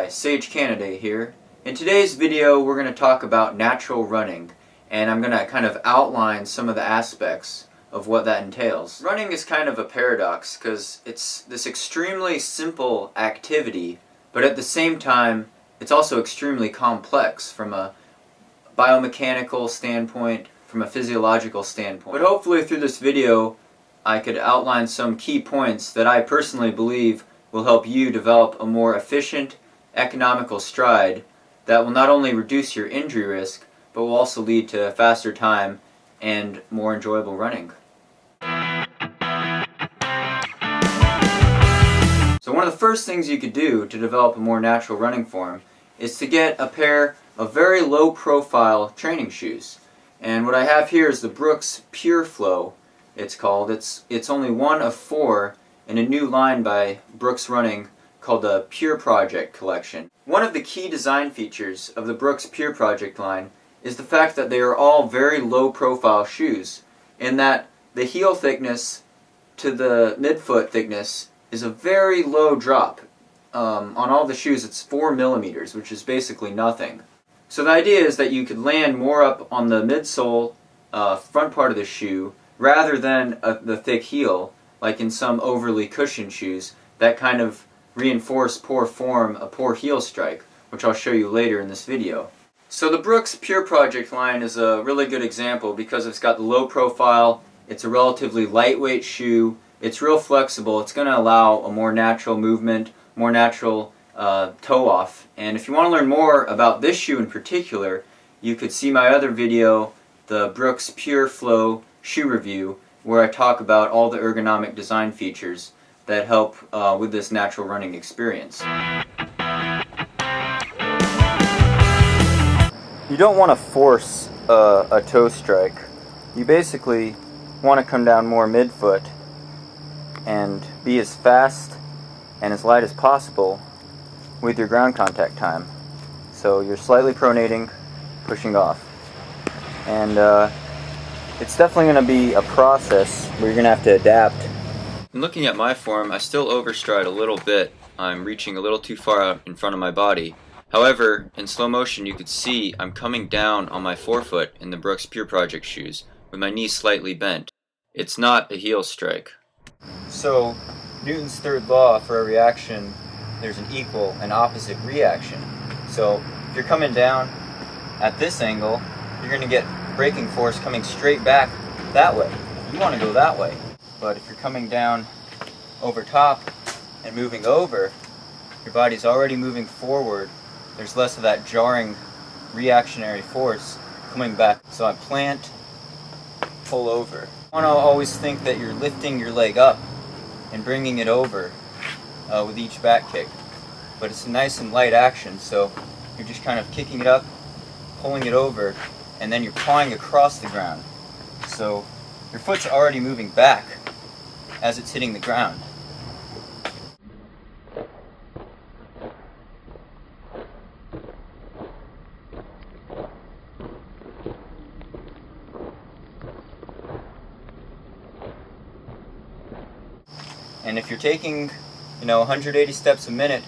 Hi, Sage Canaday here. In today's video we're going to talk about natural running, and I'm going to kind of outline some of the aspects of what that entails. Running is kind of a paradox because it's this extremely simple activity, but at the same time it's also extremely complex from a biomechanical standpoint, from a physiological standpoint. But hopefully through this video I could outline some key points that I personally believe will help you develop a more efficient, economical stride that will not only reduce your injury risk, but will also lead to faster time and more enjoyable running. So one of the first things you could do to develop a more natural running form is to get a pair of very low profile training shoes. And what I have here is the Brooks Pure Flow, it's called. It's only one of 4 in a new line by Brooks Running called the Pure Project Collection. One of the key design features of the Brooks Pure Project line is the fact that they are all very low profile shoes, in that the heel thickness to the midfoot thickness is a very low drop. On all the shoes it's 4 millimeters, which is basically nothing. So the idea is that you could land more up on the midsole front part of the shoe rather than the thick heel, like in some overly cushioned shoes that kind of reinforce poor form, a poor heel strike, which I'll show you later in this video. So the Brooks Pure Project line is a really good example because it's got the low profile, it's a relatively lightweight shoe, it's real flexible, it's going to allow a more natural movement, more natural toe off. And if you want to learn more about this shoe in particular, you could see my other video, the Brooks Pure Flow shoe review, where I talk about all the ergonomic design features that help with this natural running experience. You don't want to force a toe strike. You basically want to come down more midfoot and be as fast and as light as possible with your ground contact time. So you're slightly pronating, pushing off. And it's definitely going to be a process where you're going to have to adapt. In looking at my form, I still overstride a little bit. I'm reaching a little too far out in front of my body. However, in slow motion you could see I'm coming down on my forefoot in the Brooks Pure Project shoes with my knee slightly bent. It's not a heel strike. So, Newton's third law, for every action there's an equal and opposite reaction. So, if you're coming down at this angle, you're going to get braking force coming straight back that way. You want to go that way. But if you're coming down over top and moving over, your body's already moving forward. There's less of that jarring reactionary force coming back. So I plant, pull over. You want to always think that you're lifting your leg up and bringing it over with each back kick. But it's a nice and light action, so you're just kind of kicking it up, pulling it over, and then you're pawing across the ground. So your foot's already moving back as it's hitting the ground. And if you're taking, 180 steps a minute,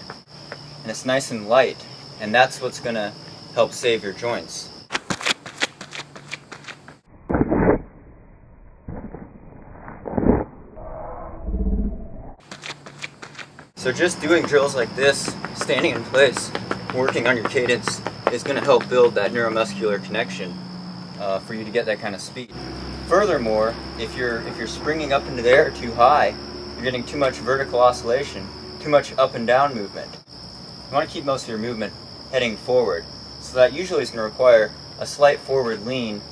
and it's nice and light, and that's what's going to help save your joints. So just doing drills like this, standing in place, working on your cadence, is going to help build that neuromuscular connection for you to get that kind of speed. Furthermore, if you're springing up into the air too high, you're getting too much vertical oscillation, too much up and down movement. You want to keep most of your movement heading forward. So that usually is going to require a slight forward lean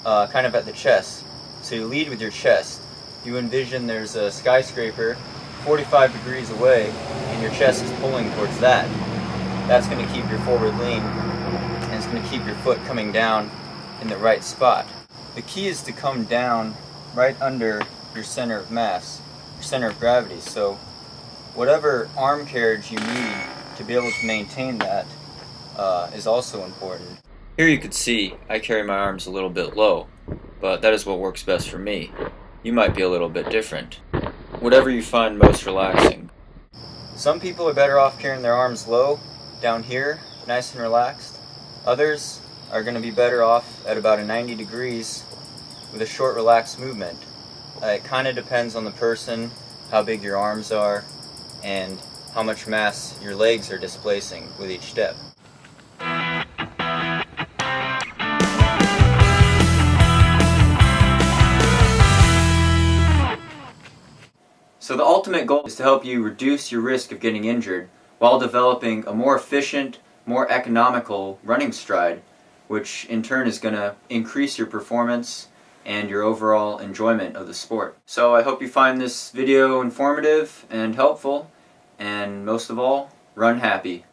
kind of at the chest. So you lead with your chest. You envision there's a skyscraper 45 degrees away and your chest is pulling towards that. That's going to keep your forward lean and it's going to keep your foot coming down in the right spot. The key is to come down right under your center of mass, your center of gravity. So whatever arm carriage you need to be able to maintain that is also important. Here you can see I carry my arms a little bit low, but that is what works best for me. You might be a little bit different. Whatever you find most relaxing. Some people are better off carrying their arms low, down here, nice and relaxed. Others are going to be better off at about a 90 degrees with a short, relaxed movement. It kind of depends on the person, how big your arms are, and how much mass your legs are displacing with each step. So the ultimate goal is to help you reduce your risk of getting injured while developing a more efficient, more economical running stride, which in turn is going to increase your performance and your overall enjoyment of the sport. So I hope you find this video informative and helpful, and most of all, run happy.